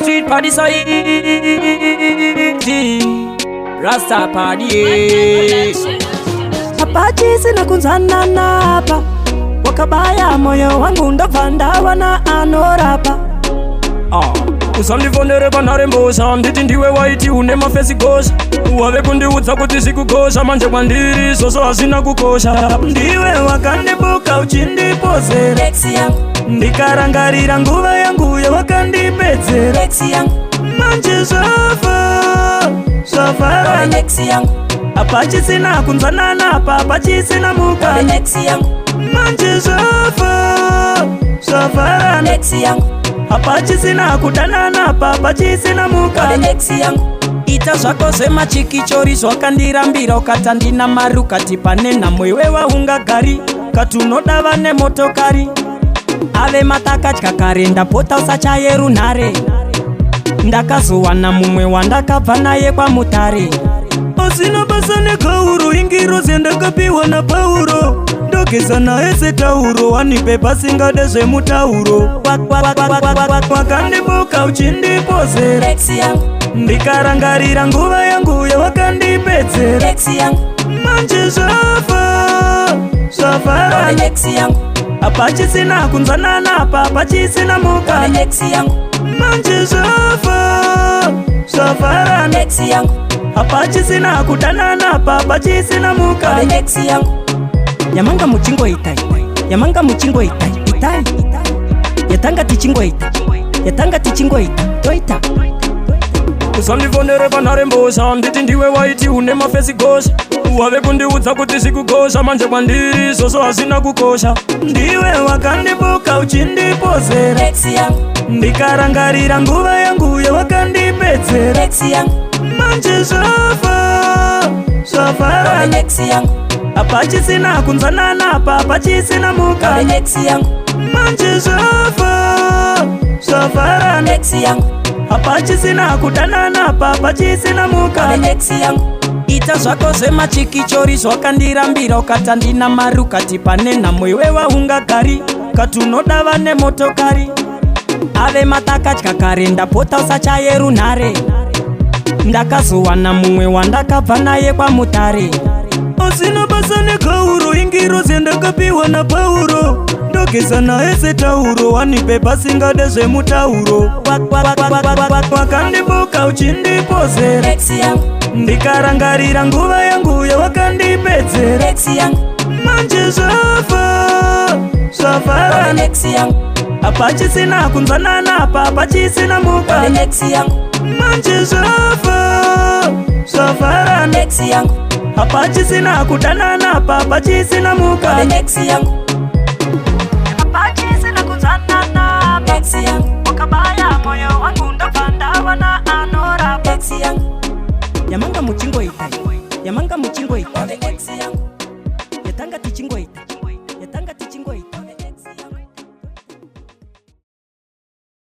street party side. Rasta party. Apache sina kunzana napa, wakabaya moyo wangu ndavanda na anorapa. Usandivonere panarembosha, nditi ndiwe waiti une mafesi gosha. Uwave kundiudza kuti sikukosha, manje kwandiri soso hazina kukosha. Ndiwe wakandibuka uchindipozera Lexi yangu, ndikarangarira nguva yangu yawakandipedzera Lexi yangu, manje zvafara Lexi yangu, Apache sina kunzana napa, apache sina mukana Lexi yangu, manje zvafara Lexi yangu, Apache sina kudana napa, apache sina mukana Lexi yangu. Ita zvako semachikichori zvakandirambira ukata ndina mari ukati pane nhamo iwe waungagari kati unoda vane motokari ave matakatya kare ndapota usachaye runhare ndakazowana mumwe wandakabva naye kwamutare asina basa nekauro ingiro zendakapiwa naPauro ndogeza naye setauro wanipe pasingade zvemutauro wakandibuka uchindipozera Lexi yangu, ndikarangarira nguva yangu yawakandipedzera Lexi yangu, manje zvafara Lexi yangu, apache sina kunzana napa, apache sina mukana Lexi yangu, manje zvafara Lexi yangu, apache sina kudana napa, apache sina mukana Lexi yangu. yamanga muchingoita yamanga muchingoita itai yatanga tichingoita toita usandivonere panarembosha, nditi ndiwe waiti une mafesi gosha. Uwave kundiudza kuti sikukosha, manje kwandiri soso hazina kukosha. ndiwe wakandibuka uchindipozera Lexi yangu, ndikarangarira nguva yangu yawakandipedzera Lexi yangu, manje zvafara Lexi yangu, apache sina kunzana napa, apache sina mukana Lexi yangu, manje zvafara Lexi yangu, apache sina kudana napa, apache sina mukana Lexi yangu. Ita zvako zvemachikichori zvakandirambira ukata ndina mari ukati pane nhamo iwe waungagari kati unoda vane motokari ave matakatya kare ndapota usachaye runhare ndakazowana mumwe wandakabva naye kwamutare asina basa nekauro ingiro zendakapiwa naPauro ndogeza naye setauro wanipe pasingade zvemutauro wakandibuka uchindipozera Lexi yangu, ndikarangarira nguva yangu yawakandipedzera Lexi yangu, manje zvafara Lexi yangu, apache sina kunzana napa, apache sina mukana Lexi yangu, manje zvafara Lexi yangu, apache sina kudana napa, apache sina mukana Lexi yangu, apache sina kunzana napa, Lexi yangu, wakabaya moyo wangu ndavanda na anorapa Lexi yangu, yamanga muchingoita Lexi yangu, yatanga tichingoita